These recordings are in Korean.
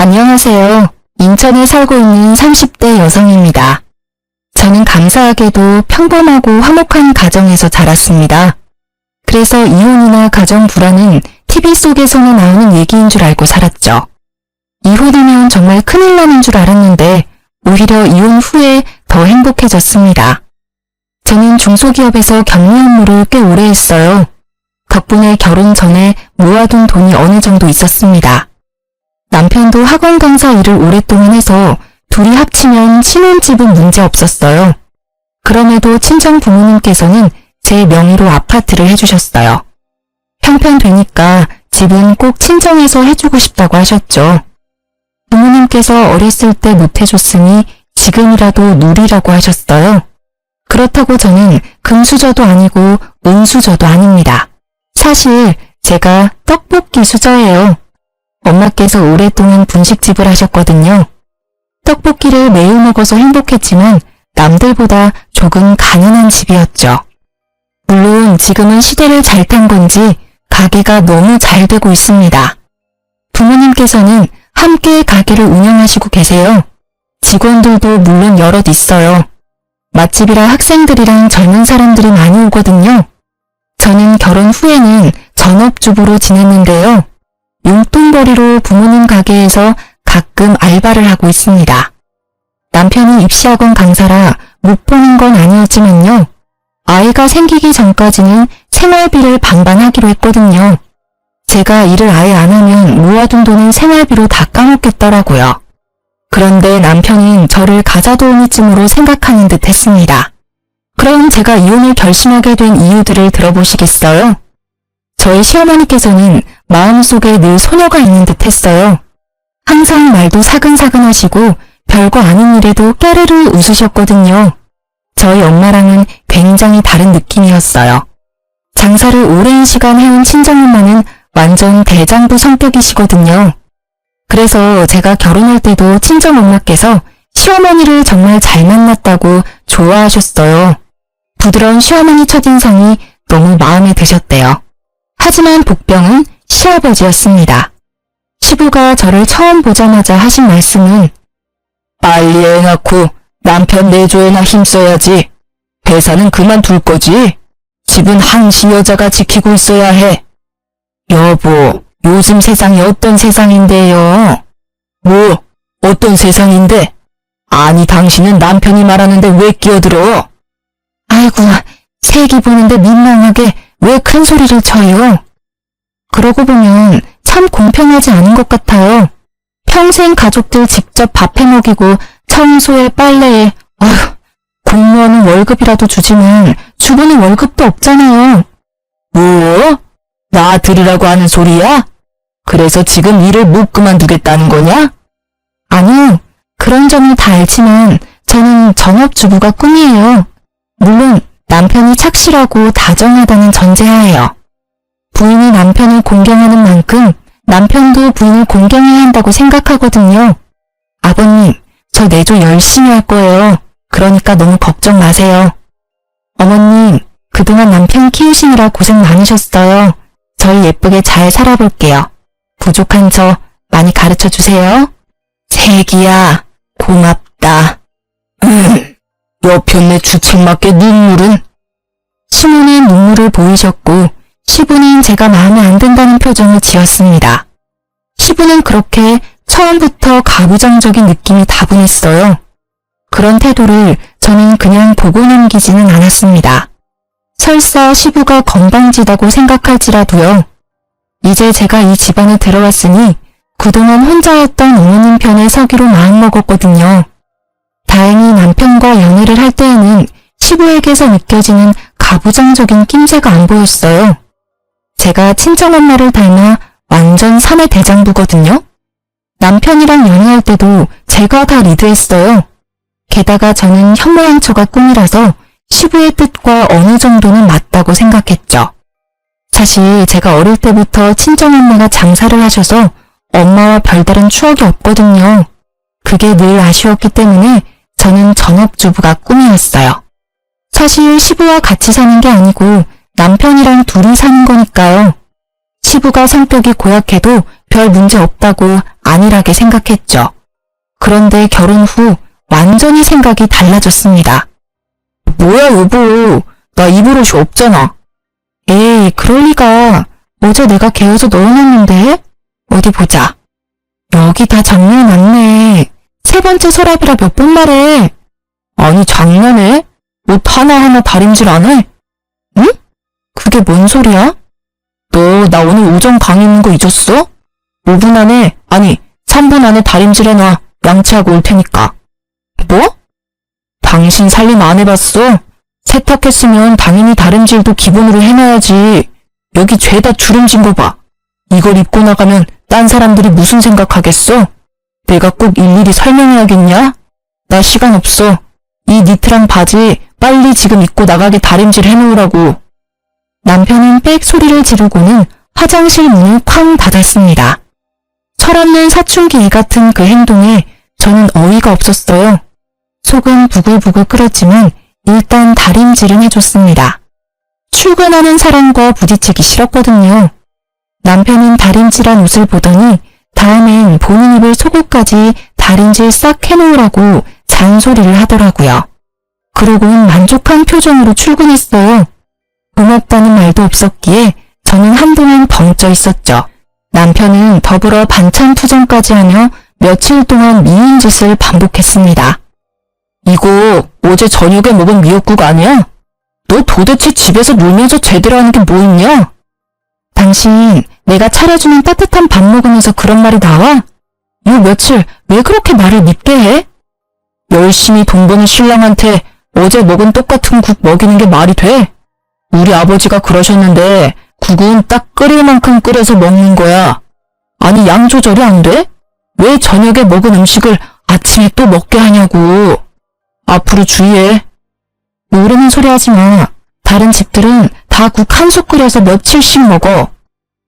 안녕하세요. 인천에 살고 있는 30대 여성입니다. 저는 감사하게도 평범하고 화목한 가정에서 자랐습니다. 그래서 이혼이나 가정 불화는 TV 속에서나 나오는 얘기인 줄 알고 살았죠. 이혼하면 정말 큰일 나는 줄 알았는데 오히려 이혼 후에 더 행복해졌습니다. 저는 중소기업에서 격리 업무를 꽤 오래 했어요. 덕분에 결혼 전에 모아둔 돈이 어느 정도 있었습니다. 남편도 학원 강사 일을 오랫동안 해서 둘이 합치면 신혼집은 문제 없었어요. 그럼에도 친정 부모님께서는 제 명의로 아파트를 해주셨어요. 형편되니까 집은 꼭 친정에서 해주고 싶다고 하셨죠. 부모님께서 어렸을 때 못해줬으니 지금이라도 누리라고 하셨어요. 그렇다고 저는 금수저도 아니고 은수저도 아닙니다. 사실 제가 떡볶이 수저예요. 엄마께서 오랫동안 분식집을 하셨거든요. 떡볶이를 매일 먹어서 행복했지만 남들보다 조금 가난한 집이었죠. 물론 지금은 시대를 잘 탄 건지 가게가 너무 잘 되고 있습니다. 부모님께서는 함께 가게를 운영하시고 계세요. 직원들도 물론 여럿 있어요. 맛집이라 학생들이랑 젊은 사람들이 많이 오거든요. 저는 결혼 후에는 전업주부로 지냈는데요. 용돈벌이로 부모님 가게에서 가끔 알바를 하고 있습니다. 남편이 입시학원 강사라 못 보는 건 아니었지만요. 아이가 생기기 전까지는 생활비를 반반하기로 했거든요. 제가 일을 아예 안 하면 모아둔 돈은 생활비로 다 까먹겠더라고요. 그런데 남편은 저를 가자도우미쯤으로 생각하는 듯 했습니다. 그럼 제가 이혼을 결심하게 된 이유들을 들어보시겠어요? 저희 시어머니께서는 마음속에 늘 소녀가 있는 듯 했어요. 항상 말도 사근사근 하시고 별거 아닌 일에도 깨르르 웃으셨거든요. 저희 엄마랑은 굉장히 다른 느낌이었어요. 장사를 오랜 시간 해온 친정엄마는 완전 대장부 성격이시거든요. 그래서 제가 결혼할 때도 친정엄마께서 시어머니를 정말 잘 만났다고 좋아하셨어요. 부드러운 시어머니 첫인상이 너무 마음에 드셨대요. 하지만 복병은 시아버지였습니다. 시부가 저를 처음 보자마자 하신 말씀은 빨리 애 낳고 남편 내조에나 힘써야지. 회사는 그만둘 거지. 집은 항시 여자가 지키고 있어야 해. 여보, 요즘 세상이 어떤 세상인데요? 뭐, 어떤 세상인데? 아니, 당신은 남편이 말하는데 왜 끼어들어? 아이고, 새끼 보는데 민망하게 왜 큰 소리를 쳐요? 그러고 보면 참 공평하지 않은 것 같아요. 평생 가족들 직접 밥해 먹이고 청소에 빨래에 공무원은 월급이라도 주지만 주부는 월급도 없잖아요. 뭐? 나 들으라고 하는 소리야? 그래서 지금 일을 못 그만두겠다는 거냐? 아니요. 그런 점을 다 알지만 저는 전업주부가 꿈이에요. 물론 남편이 착실하고 다정하다는 전제하에요. 부인이 남편을 공경하는 만큼 남편도 부인을 공경해야 한다고 생각하거든요. 아버님, 저 내조 열심히 할 거예요. 그러니까 너무 걱정 마세요. 어머님, 그동안 남편 키우시느라 고생 많으셨어요. 저희 예쁘게 잘 살아볼게요. 부족한 저 많이 가르쳐 주세요. 새기야, 고맙다. 여편네 주책맞게 눈물은? 시모는 눈물을 보이셨고 시부는 제가 마음에 안 든다는 표정을 지었습니다. 시부는 그렇게 처음부터 가부장적인 느낌이 다분했어요. 그런 태도를 저는 그냥 보고 넘기지는 않았습니다. 설사 시부가 건방지다고 생각할지라도요. 이제 제가 이 집안에 들어왔으니 그동안 혼자였던 어머님 편에 서기로 마음먹었거든요. 다행히 남편과 연애를 할 때에는 시부에게서 느껴지는 가부장적인 낌새가 안 보였어요. 제가 친정엄마를 닮아 완전 3의 대장부거든요. 남편이랑 연애할 때도 제가 다 리드했어요. 게다가 저는 현모양처가 꿈이라서 시부의 뜻과 어느 정도는 맞다고 생각했죠. 사실 제가 어릴 때부터 친정엄마가 장사를 하셔서 엄마와 별다른 추억이 없거든요. 그게 늘 아쉬웠기 때문에 저는 전업주부가 꿈이었어요. 사실 시부와 같이 사는 게 아니고 남편이랑 둘이 사는 거니까요. 시부가 성격이 고약해도 별 문제 없다고 안일하게 생각했죠. 그런데 결혼 후 완전히 생각이 달라졌습니다. 뭐야 여보, 나 입을 옷이 없잖아. 에이, 그럴 리가. 어제 내가 개어서 넣어놨는데? 어디 보자. 여기 다 정리해놨네. 세 번째 서랍이라 몇 번 말해. 아니 장난해? 옷 하나하나 다림질 안 해? 응? 그게 뭔 소리야? 너 나 오늘 오전 강의 있는 거 잊었어? 5분 안에, 아니 3분 안에 다림질 해놔. 양치하고 올 테니까. 뭐? 당신 살림 안 해봤어? 세탁했으면 당연히 다림질도 기본으로 해놔야지. 여기 죄다 주름진 거 봐. 이걸 입고 나가면 딴 사람들이 무슨 생각하겠어? 내가 꼭 일일이 설명해야겠냐? 나 시간 없어. 이 니트랑 바지 빨리 지금 입고 나가게 다림질 해놓으라고. 남편은 빽 소리를 지르고는 화장실 문을 쾅 닫았습니다. 철없는 사춘기 애 같은 그 행동에 저는 어이가 없었어요. 속은 부글부글 끓었지만 일단 다림질은 해줬습니다. 출근하는 사람과 부딪히기 싫었거든요. 남편은 다림질한 옷을 보더니 다음엔 본인 입을 속옷까지 다림질 싹 해놓으라고 잔소리를 하더라고요. 그러고는 만족한 표정으로 출근했어요. 고맙다는 말도 없었기에 저는 한동안 벙쪄 있었죠. 남편은 더불어 반찬 투정까지 하며 며칠 동안 미운 짓을 반복했습니다. 이거 어제 저녁에 먹은 미역국 아니야? 너 도대체 집에서 놀면서 제대로 하는 게 뭐 있냐? 당신 내가 차려주는 따뜻한 밥 먹으면서 그런 말이 나와? 요 며칠 왜 그렇게 말을 밉게 해? 열심히 돈 버는 신랑한테 어제 먹은 똑같은 국 먹이는 게 말이 돼? 우리 아버지가 그러셨는데 국은 딱 끓일 만큼 끓여서 먹는 거야. 아니 양 조절이 안 돼? 왜 저녁에 먹은 음식을 아침에 또 먹게 하냐고. 앞으로 주의해. 모르는 소리 하지 마. 다른 집들은 다 국 한 솥 끓여서 며칠씩 먹어.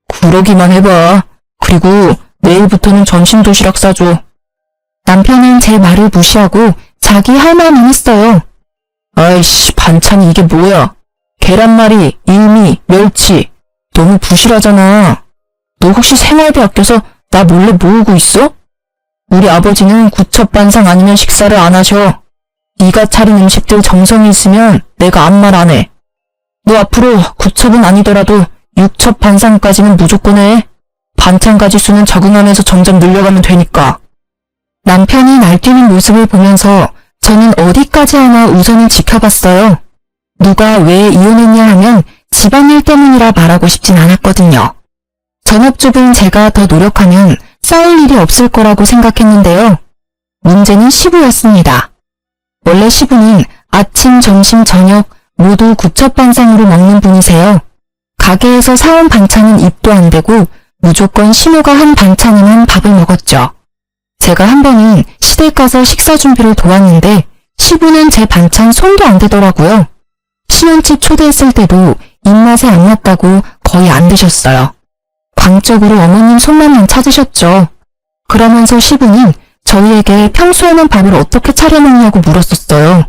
그러기만 해봐. 그리고 내일부터는 점심 도시락 싸줘. 남편은 제 말을 무시하고 자기 할 말만 했어요. 아이씨, 반찬이 이게 뭐야? 계란말이, 일미, 멸치. 너무 부실하잖아. 너 혹시 생활비 아껴서 나 몰래 모으고 있어? 우리 아버지는 구첩반상 아니면 식사를 안 하셔. 네가 차린 음식들 정성이 있으면 내가 아무 말 안 해. 너 앞으로 구첩은 아니더라도 육첩 반상까지는 무조건 해. 반찬 가지수는 적응하면서 점점 늘려가면 되니까. 남편이 날뛰는 모습을 보면서 저는 어디까지 하나 우선은 지켜봤어요. 누가 왜 이혼했냐 하면 집안일 때문이라 말하고 싶진 않았거든요. 전업주부인 제가 더 노력하면 쌓일 일이 없을 거라고 생각했는데요. 문제는 시부였습니다. 원래 시부는 아침, 점심, 저녁 모두 구첩반상으로 먹는 분이세요. 가게에서 사온 반찬은 입도 안 대고 무조건 시모가 한 반찬이면 밥을 먹었죠. 제가 한 번은 시댁 가서 식사 준비를 도왔는데 시부는 제 반찬 손도 안 대더라고요. 신혼집 초대했을 때도 입맛에 안 맞다고 거의 안 드셨어요. 광적으로 어머님 손만만 찾으셨죠. 그러면서 시부는 저희에게 평소에는 밥을 어떻게 차려 먹냐고 물었었어요.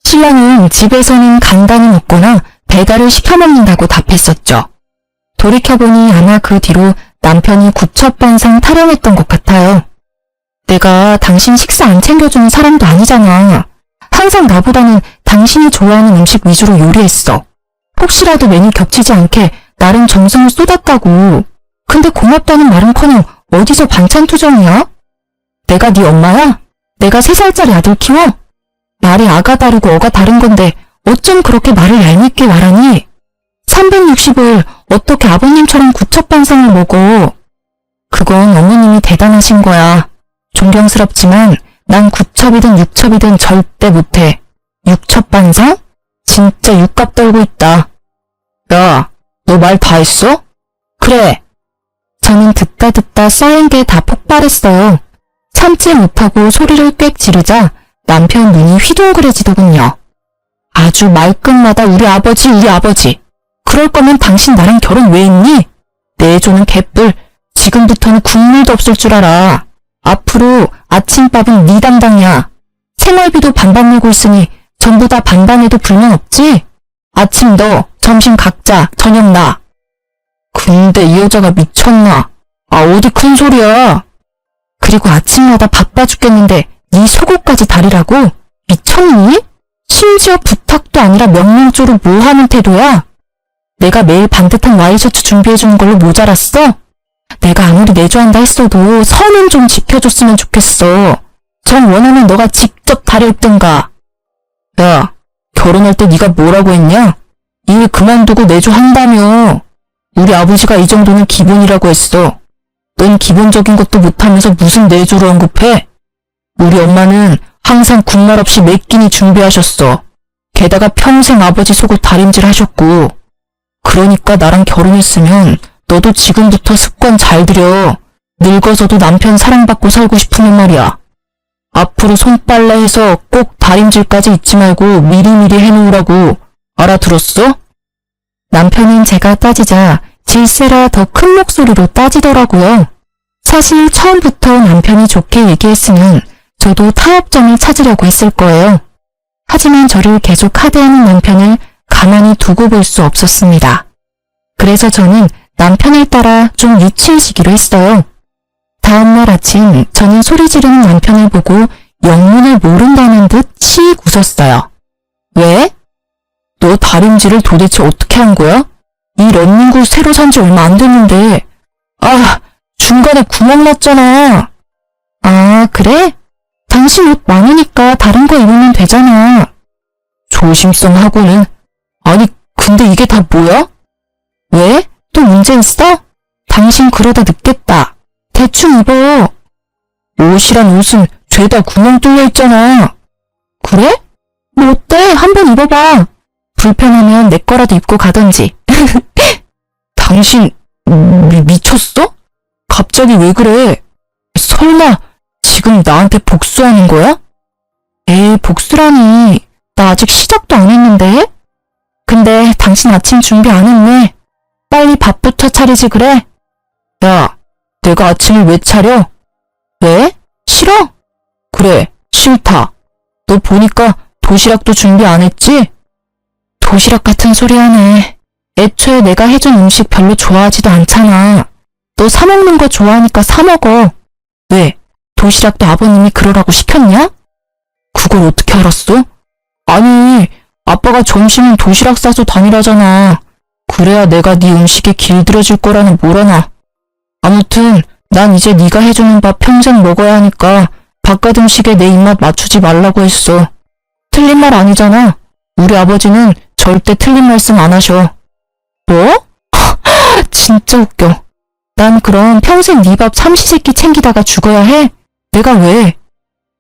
신랑은 집에서는 간단히 먹거나 배달을 시켜 먹는다고 답했었죠. 돌이켜보니 아마 그 뒤로 남편이 구첩반상 타령했던 것 같아요. 내가 당신 식사 안 챙겨주는 사람도 아니잖아. 항상 나보다는 당신이 좋아하는 음식 위주로 요리했어. 혹시라도 메뉴 겹치지 않게 나름 정성을 쏟았다고. 근데 고맙다는 말은커녕 어디서 반찬 투정이야? 내가 네 엄마야? 내가 3살짜리 아들 키워? 말이 아가 다르고 어가 다른 건데 어쩜 그렇게 말을 얄밉게 말하니? 365일 어떻게 아버님처럼 구첩반상을 먹어? 그건 어머님이 대단하신 거야. 존경스럽지만 난 구첩이든 육첩이든 절대 못해. 육첩반상? 진짜 육갑 떨고 있다. 야, 너 말 다 했어? 그래. 저는 듣다 쌓인 게 다 폭발했어요. 참지 못하고 소리를 꽥 지르자 남편 눈이 휘둥그레지더군요. 아주 말끝마다 우리 아버지. 그럴 거면 당신 나랑 결혼 왜 했니? 내조는 개뿔. 지금부터는 국물도 없을 줄 알아. 앞으로 아침밥은 네 담당이야. 생활비도 반반 내고 있으니 전부 다 반반해도 불만 없지? 아침 너, 점심 각자, 저녁 나. 근데 이 여자가 미쳤나? 아, 어디 큰 소리야. 그리고 아침마다 바빠 죽겠는데 네 속옷까지 다리라고? 미쳤니? 심지어 부탁도 아니라 명령조로 뭐 하는 태도야? 내가 매일 반듯한 와이셔츠 준비해주는 걸로 모자랐어? 내가 아무리 내조한다 했어도 선은 좀 지켜줬으면 좋겠어. 정 원하면 너가 직접 다려입든가. 야, 결혼할 때 네가 뭐라고 했냐? 일 그만두고 내조한다며. 우리 아버지가 이 정도는 기본이라고 했어. 넌 기본적인 것도 못하면서 무슨 내조를 언급해? 우리 엄마는 항상 군말 없이 매 끼니 준비하셨어. 게다가 평생 아버지 속옷 다림질 하셨고. 그러니까 나랑 결혼했으면 너도 지금부터 습관 잘 들여. 늙어서도 남편 사랑받고 살고 싶으면 말이야. 앞으로 손빨래해서 꼭 다림질까지 잊지 말고 미리미리 해놓으라고. 알아들었어? 남편은 제가 따지자 질세라 더 큰 목소리로 따지더라고요. 사실 처음부터 남편이 좋게 얘기했으면 저도 타협점을 찾으려고 했을 거예요. 하지만 저를 계속 하대하는 남편을 가만히 두고 볼 수 없었습니다. 그래서 저는 남편을 따라 좀 유치해지기로 했어요. 다음날 아침 저는 소리 지르는 남편을 보고 영문을 모른다는 듯 씩 웃었어요. 왜? 너 다림질을 도대체 어떻게 한 거야? 이 런닝구 새로 산 지 얼마 안 됐는데. 아, 중간에 구멍 났잖아. 아, 그래? 당신 옷 많으니까 다른 거 입으면 되잖아. 조심성하고는. 아니, 근데 이게 다 뭐야? 왜? 또 문제 있어? 당신 그러다 늦겠다. 대충 입어. 옷이란 옷은 죄다 구멍 뚫려 있잖아. 그래? 뭐 어때? 한번 입어봐. 불편하면 내 거라도 입고 가던지. 당신 미쳤어? 갑자기 왜 그래? 설마 지금 나한테 복수하는 거야? 에이, 복수라니. 나 아직 시작도 안 했는데? 근데 당신 아침 준비 안 했네. 빨리 밥부터 차리지 그래? 야, 내가 아침을 왜 차려? 왜? 싫어? 그래, 싫다. 너 보니까 도시락도 준비 안 했지? 도시락 같은 소리 하네. 애초에 내가 해준 음식 별로 좋아하지도 않잖아. 너 사 먹는 거 좋아하니까 사 먹어. 왜? 도시락도 아버님이 그러라고 시켰냐? 그걸 어떻게 알았어? 아니, 아빠가 점심은 도시락 싸서 다니라잖아. 그래야 내가 네 음식에 길들여질 거라는 뭘 아나. 아무튼 난 이제 네가 해주는 밥 평생 먹어야 하니까 바깥 음식에 내 입맛 맞추지 말라고 했어. 틀린 말 아니잖아. 우리 아버지는 절대 틀린 말씀 안 하셔. 뭐? 진짜 웃겨. 난 그럼 평생 네 밥 삼시세끼 챙기다가 죽어야 해? 내가 왜?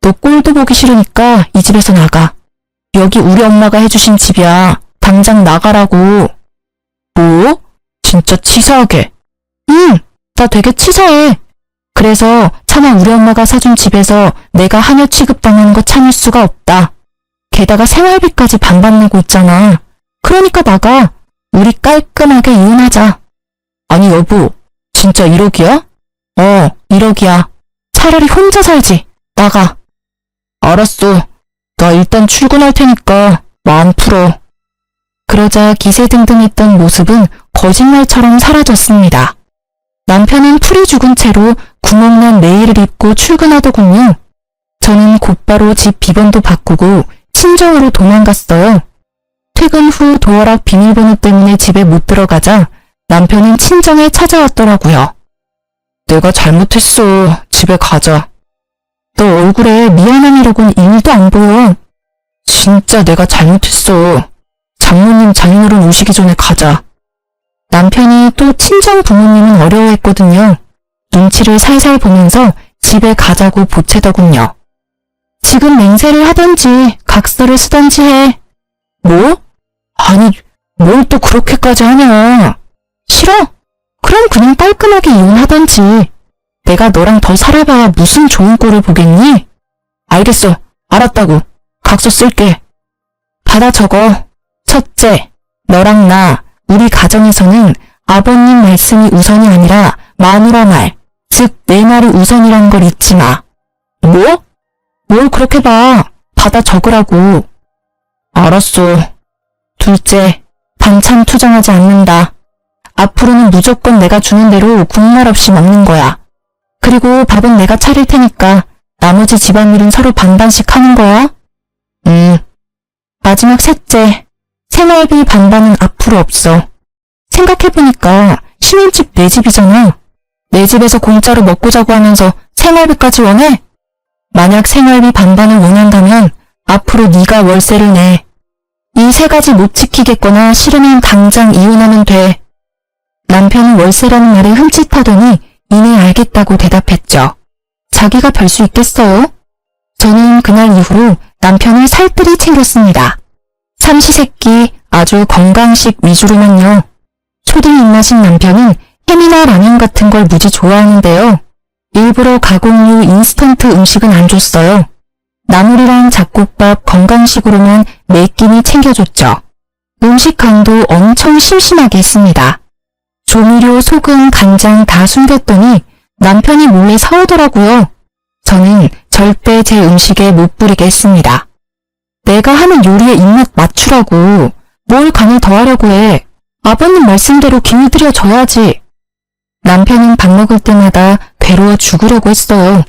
너 꼴도 보기 싫으니까 이 집에서 나가. 여기 우리 엄마가 해주신 집이야. 당장 나가라고. 뭐? 진짜 치사하게. 응, 나 되게 치사해. 그래서 차마 우리 엄마가 사준 집에서 내가 하녀 취급당하는 거 참을 수가 없다. 게다가 생활비까지 반반 내고 있잖아. 그러니까 나가. 우리 깔끔하게 이혼하자. 아니 여보, 진짜 1억이야? 1억이야. 차라리 혼자 살지. 나가. 알았어. 나 일단 출근할 테니까 마음 풀어. 그러자 기세등등했던 모습은 거짓말처럼 사라졌습니다. 남편은 풀이 죽은 채로 구멍난 내일을 입고 출근하더군요. 저는 곧바로 집 비번도 바꾸고 친정으로 도망갔어요. 퇴근 후 도어락 비밀번호 때문에 집에 못 들어가자 남편은 친정에 찾아왔더라고요. 내가 잘못했어. 집에 가자. 너 얼굴에 미안함이라곤 1도 안 보여. 진짜 내가 잘못했어. 장모님 장인어른 오시기 전에 가자. 남편이 또 친정 부모님은 어려워했거든요. 눈치를 살살 보면서 집에 가자고 보채더군요. 지금 맹세를 하던지 각서를 쓰던지 해. 뭐? 아니, 뭘 또 그렇게까지 하냐. 싫어? 그럼 그냥 깔끔하게 이혼하던지. 내가 너랑 더 살아봐야 무슨 좋은 꼴을 보겠니? 알겠어. 알았다고. 각서 쓸게. 받아 적어. 첫째, 너랑 나, 우리 가정에서는 아버님 말씀이 우선이 아니라 마누라 말, 즉 내 말이 우선이란 걸 잊지 마. 뭐? 뭘 그렇게 봐. 받아 적으라고. 알았어. 둘째, 반찬 투정하지 않는다. 앞으로는 무조건 내가 주는 대로 국말 없이 먹는 거야. 그리고 밥은 내가 차릴 테니까 나머지 집안일은 서로 반반씩 하는 거야. 마지막 셋째, 생활비 반반은 앞으로 없어. 생각해보니까 신혼집 내 집이잖아. 내 집에서 공짜로 먹고 자고 하면서 생활비까지 원해? 만약 생활비 반반을 원한다면 앞으로 네가 월세를 내. 이 세 가지 못 지키겠거나 싫으면 당장 이혼하면 돼. 남편은 월세라는 말에 흠칫하더니 이내 알겠다고 대답했죠. 자기가 별 수 있겠어요? 저는 그날 이후로 남편을 살뜰히 챙겼습니다. 삼시세끼 아주 건강식 위주로만요. 초딩 입맛인 남편은 햄이나 라면 같은 걸 무지 좋아하는데요. 일부러 가공류 인스턴트 음식은 안 줬어요. 나물이랑 잡곡밥 건강식으로만 매 끼니 챙겨줬죠. 음식 강도 엄청 심심하게 했습니다. 조미료, 소금, 간장 다 숨겼더니 남편이 몰래 사오더라고요. 저는 절대 제 음식에 못 부리게 했습니다. 내가 하는 요리에 입맛 맞추라고 뭘 간을 더하려고 해. 아버님 말씀대로 기울들여 줘야지. 남편은 밥 먹을 때마다 괴로워 죽으려고 했어요.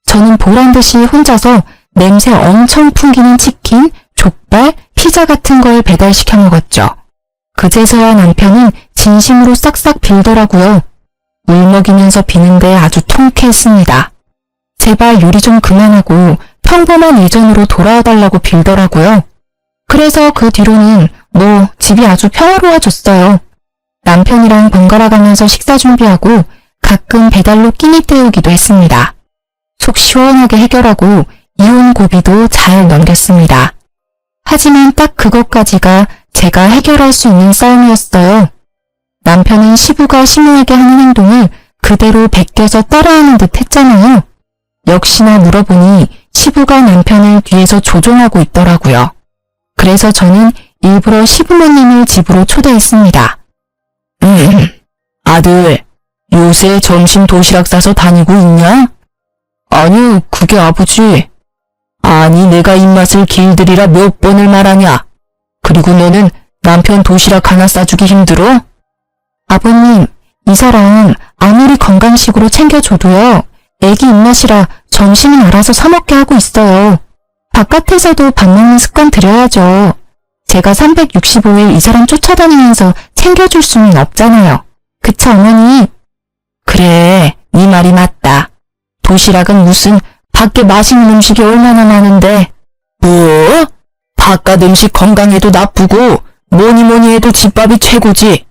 저는 보란듯이 혼자서 냄새 엄청 풍기는 치킨, 족발, 피자 같은 걸 배달시켜 먹었죠. 그제서야 남편은 진심으로 싹싹 빌더라고요. 울먹이면서 비는데 아주 통쾌했습니다. 제발 요리 좀 그만하고 평범한 예전으로 돌아와달라고 빌더라고요. 그래서 그 뒤로는 집이 아주 평화로워졌어요. 남편이랑 번갈아 가면서 식사 준비하고 가끔 배달로 끼니 때우기도 했습니다. 속 시원하게 해결하고 이혼 고비도 잘 넘겼습니다. 하지만 딱 그것까지가 제가 해결할 수 있는 싸움이었어요. 남편은 시부가 시모에게 하는 행동을 그대로 베껴서 따라하는 듯 했잖아요. 역시나 물어보니 시부가 남편을 뒤에서 조종하고 있더라고요. 그래서 저는 일부러 시부모님을 집으로 초대했습니다. 아들, 요새 점심 도시락 싸서 다니고 있냐? 아니요, 그게 아버지. 아니, 내가 입맛을 길들이라 몇 번을 말하냐? 그리고 너는 남편 도시락 하나 싸주기 힘들어? 아버님, 이 사람 아무리 건강식으로 챙겨줘도요. 애기 입맛이라 점심은 알아서 사 먹게 하고 있어요. 바깥에서도 밥 먹는 습관 들여야죠. 제가 365일 이 사람 쫓아다니면서 챙겨줄 수는 없잖아요. 그쵸, 어머니? 그래, 네 말이 맞다. 도시락은 무슨 밖에 맛있는 음식이 얼마나 많은데. 뭐? 바깥 음식 건강에도 나쁘고 뭐니 해도 집밥이 최고지.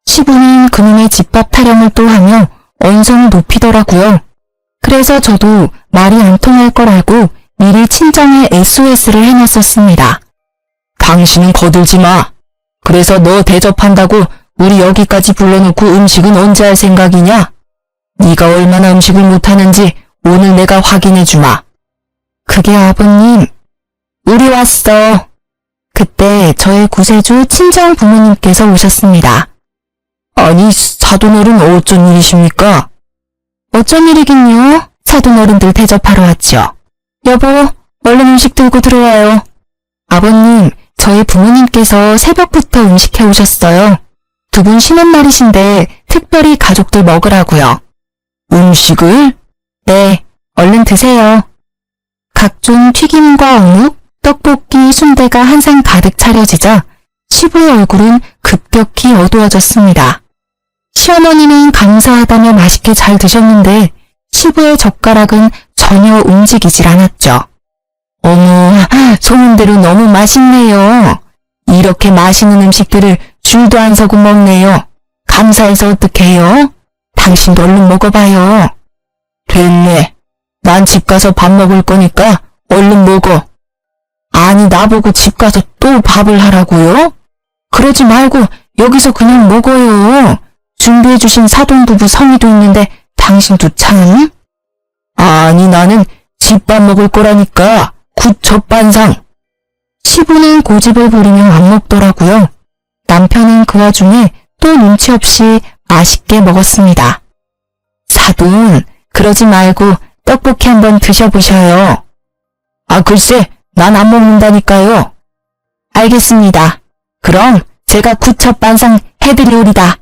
시부는 그놈의 집밥 타령을 또 하며 언성을 높이더라고요. 그래서 저도 말이 안 통할 걸 알고 미리 친정에 SOS를 해놨었습니다. 당신은 거들지 마. 그래서 너 대접한다고 우리 여기까지 불러놓고 음식은 언제 할 생각이냐? 네가 얼마나 음식을 못하는지 오늘 내가 확인해주마. 그게 아버님, 우리 왔어. 그때 저의 구세주 친정 부모님께서 오셨습니다. 아니, 사돈어른 어쩐 일이십니까? 어쩐 일이긴요. 사돈어른들 대접하러 왔죠. 여보, 얼른 음식 들고 들어와요. 아버님, 저희 부모님께서 새벽부터 음식 해오셨어요. 두 분 쉬는 날이신데 특별히 가족들 먹으라고요. 음식을? 네, 얼른 드세요. 각종 튀김과 어묵, 떡볶이, 순대가 한 상 가득 차려지자 시부의 얼굴은 급격히 어두워졌습니다. 시어머니는 감사하다며 맛있게 잘 드셨는데 시부의 젓가락은 전혀 움직이질 않았죠. 어머, 소문대로 너무 맛있네요. 이렇게 맛있는 음식들을 줄도 안 서고 먹네요. 감사해서 어떡해요? 당신도 얼른 먹어봐요. 됐네. 난 집 가서 밥 먹을 거니까 얼른 먹어. 아니, 나보고 집 가서 또 밥을 하라고요? 그러지 말고 여기서 그냥 먹어요. 준비해주신 사돈부부 성의도 있는데 당신도 참. 아니, 나는 집밥 먹을 거라니까. 구첩반상. 시부는 고집을 부리며 안 먹더라고요. 남편은 그 와중에 또 눈치 없이 맛있게 먹었습니다. 사돈, 그러지 말고 떡볶이 한번 드셔보셔요. 아, 글쎄, 난 안 먹는다니까요. 알겠습니다. 그럼 제가 구첩반상 해드리오리다.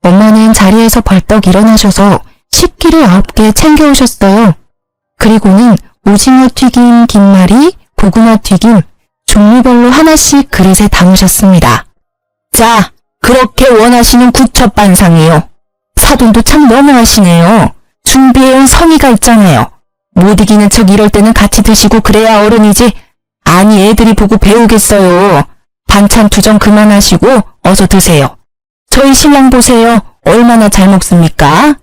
엄마는 자리에서 벌떡 일어나셔서 쉽게 떡볶이를 9개 챙겨오셨어요. 그리고는 오징어 튀김, 김말이, 고구마 튀김, 종류별로 하나씩 그릇에 담으셨습니다. 자, 그렇게 원하시는 구첩반상이요. 사돈도 참 너무하시네요. 준비해온 성의가 있잖아요. 못 이기는 척 이럴 때는 같이 드시고 그래야 어른이지. 아니 애들이 보고 배우겠어요. 반찬 투정 그만하시고 어서 드세요. 저희 신랑 보세요. 얼마나 잘 먹습니까?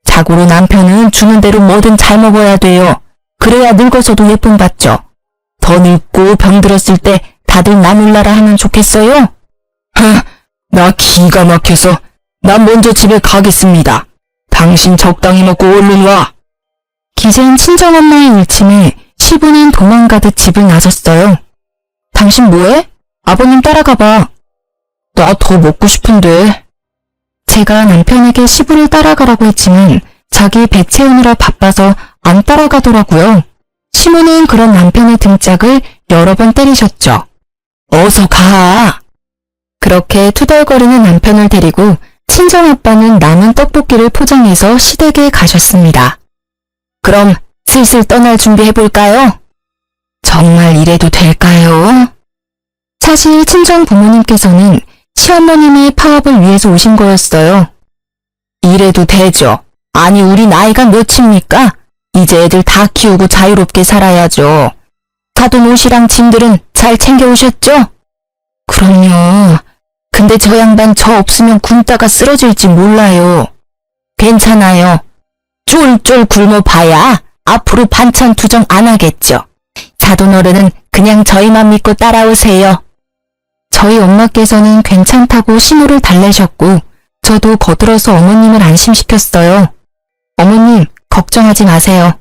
자고로 남편은 주는 대로 뭐든 잘 먹어야 돼요. 그래야 늙어서도 예쁨 받죠. 더 늙고 병들었을 때 다들 나 몰라라 하면 좋겠어요? 나 기가 막혀서 나 먼저 집에 가겠습니다. 당신 적당히 먹고 얼른 와. 기생 친정엄마의 일침에 시부는 도망가듯 집을 나섰어요. 당신 뭐해? 아버님 따라가봐. 나 더 먹고 싶은데. 제가 남편에게 시부를 따라가라고 했지만 자기 배 채우느라 바빠서 안 따라가더라고요. 시부는 그런 남편의 등짝을 여러 번 때리셨죠. 어서 가. 그렇게 투덜거리는 남편을 데리고 친정아빠는 남은 떡볶이를 포장해서 시댁에 가셨습니다. 그럼 슬슬 떠날 준비해볼까요? 정말 이래도 될까요? 사실 친정 부모님께서는 시어머님의 파업을 위해서 오신 거였어요. 이래도 되죠. 아니 우리 나이가 몇입니까? 이제 애들 다 키우고 자유롭게 살아야죠. 사돈 옷이랑 짐들은 잘 챙겨오셨죠? 그럼요. 근데 저 양반 저 없으면 굶다가 쓰러질지 몰라요. 괜찮아요. 쫄쫄 굶어봐야 앞으로 반찬 투정 안 하겠죠. 사돈 어른은 그냥 저희만 믿고 따라오세요. 저희 엄마께서는 괜찮다고 신호를 달래셨고 저도 거들어서 어머님을 안심시켰어요. 어머님, 걱정하지 마세요.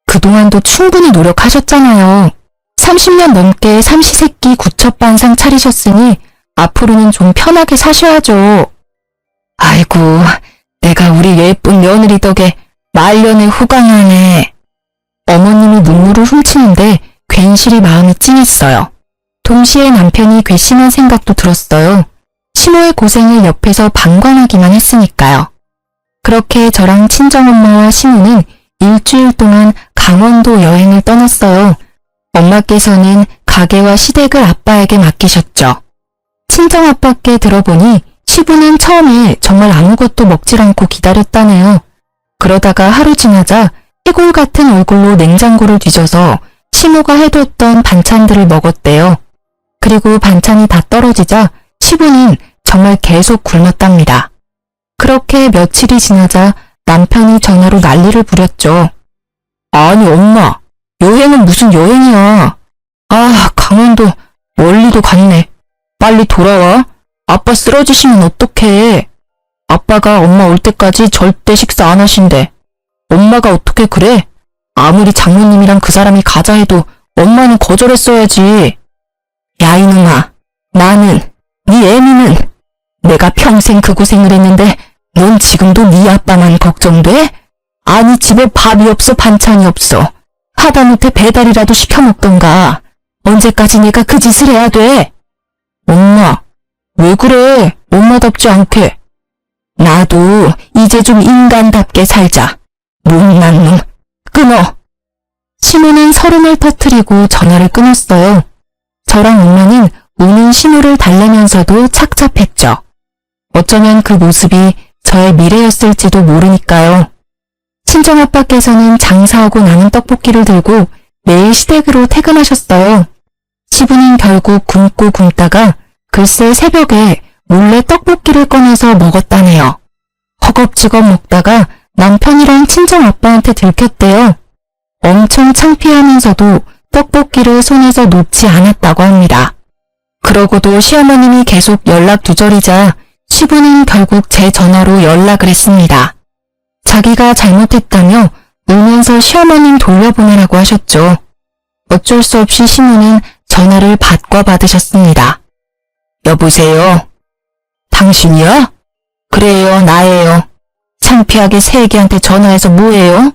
그동안도 충분히 노력하셨잖아요. 30년 넘게 삼시세끼 구첩반상 차리셨으니 앞으로는 좀 편하게 사셔야죠. 아이고, 내가 우리 예쁜 며느리 덕에 말년에 호강하네. 어머님이 눈물을 훔치는데 괜시리 마음이 찡했어요. 동시에 남편이 괘씸한 생각도 들었어요. 시모의 고생을 옆에서 방관하기만 했으니까요. 그렇게 저랑 친정엄마와 시모는 일주일 동안 강원도 여행을 떠났어요. 엄마께서는 가게와 시댁을 아빠에게 맡기셨죠. 친정아빠께 들어보니 시부는 처음에 정말 아무것도 먹질 않고 기다렸다네요. 그러다가 하루 지나자 해골 같은 얼굴로 냉장고를 뒤져서 시모가 해뒀던 반찬들을 먹었대요. 그리고 반찬이 다 떨어지자 시부는 정말 계속 굶었답니다. 그렇게 며칠이 지나자 남편이 전화로 난리를 부렸죠. 아니 엄마, 여행은 무슨 여행이야. 아, 강원도 멀리도 갔네. 빨리 돌아와. 아빠 쓰러지시면 어떡해. 아빠가 엄마 올 때까지 절대 식사 안 하신대. 엄마가 어떻게 그래? 아무리 장모님이랑 그 사람이 가자 해도 엄마는 거절했어야지. 야 이놈아, 나는, 네 애미는 내가 평생 그 고생을 했는데 넌 지금도 네 아빠만 걱정돼? 아니 집에 밥이 없어 반찬이 없어. 하다못해 배달이라도 시켜 먹던가. 언제까지 내가 그 짓을 해야 돼? 엄마, 왜 그래? 엄마답지 않게. 나도 이제 좀 인간답게 살자. 못난 놈, 끊어. 시모는 서름을 터뜨리고 전화를 끊었어요. 저랑 엄마는 우는 시모를 달래면서도 착잡했죠. 어쩌면 그 모습이 저의 미래였을지도 모르니까요. 친정아빠께서는 장사하고 남은 떡볶이를 들고 매일 시댁으로 퇴근하셨어요. 시부는 결국 굶고 굶다가 글쎄 새벽에 몰래 떡볶이를 꺼내서 먹었다네요. 허겁지겁 먹다가 남편이랑 친정아빠한테 들켰대요. 엄청 창피하면서도 떡볶이를 손에서 놓지 않았다고 합니다. 그러고도 시어머님이 계속 연락 두절이자 시부는 결국 제 전화로 연락을 했습니다. 자기가 잘못했다며 울면서 시어머님 돌려보내라고 하셨죠. 어쩔 수 없이 시모는 전화를 받고 받으셨습니다. 여보세요? 당신이야? 그래요, 나예요. 창피하게 새애기한테 전화해서 뭐해요?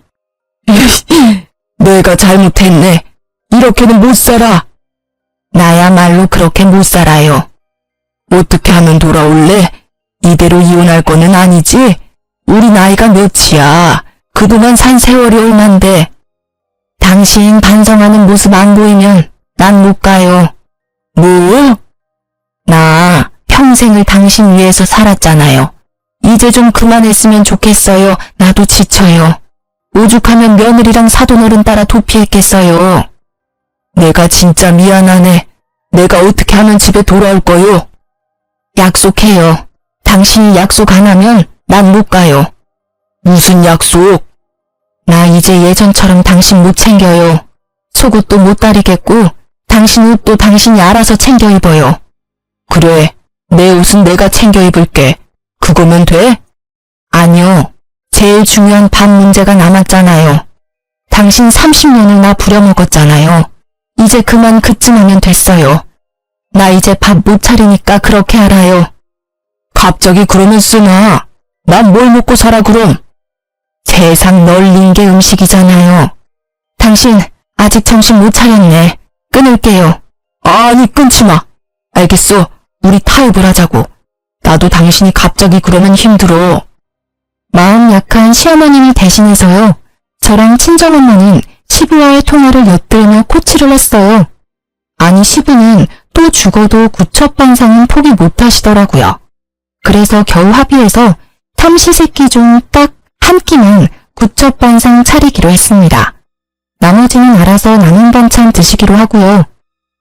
내가 잘못했네. 이렇게는 못 살아. 나야말로 그렇게 못 살아요. 어떻게 하면 돌아올래? 이대로 이혼할 거는 아니지? 우리 나이가 몇이야? 그동안 산 세월이 얼만데. 당신 반성하는 모습 안 보이면 난 못 가요. 뭐? 나 평생을 당신 위해서 살았잖아요. 이제 좀 그만했으면 좋겠어요. 나도 지쳐요. 오죽하면 며느리랑 사돈어른 따라 도피했겠어요. 내가 진짜 미안하네. 내가 어떻게 하면 집에 돌아올 거요? 약속해요. 당신이 약속 안 하면 난 못 가요. 무슨 약속? 나 이제 예전처럼 당신 못 챙겨요. 속옷도 못 다리겠고 당신 옷도 당신이 알아서 챙겨 입어요. 그래, 내 옷은 내가 챙겨 입을게. 그거면 돼? 아니요. 제일 중요한 밥 문제가 남았잖아요. 당신 30년을 나 부려먹었잖아요. 이제 그만 그쯤 하면 됐어요. 나 이제 밥 못 차리니까 그렇게 알아요. 갑자기 그러면 쓰나? 난 뭘 먹고 살아 그럼? 세상 널린 게 음식이잖아요. 당신 아직 정신 못 차렸네. 끊을게요. 아니 끊지 마. 알겠어. 우리 타협을 하자고. 나도 당신이 갑자기 그러면 힘들어. 마음 약한 시어머님이 대신해서요. 저랑 친정엄마는 시부와의 통화를 엿들으며 코치를 했어요. 아니 시부는 또 죽어도 구첩반상은 포기 못하시더라고요. 그래서 겨우 합의해서 삼시세끼 중 딱 한 끼만 구첩반상 차리기로 했습니다. 나머지는 알아서 남은 반찬 드시기로 하고요.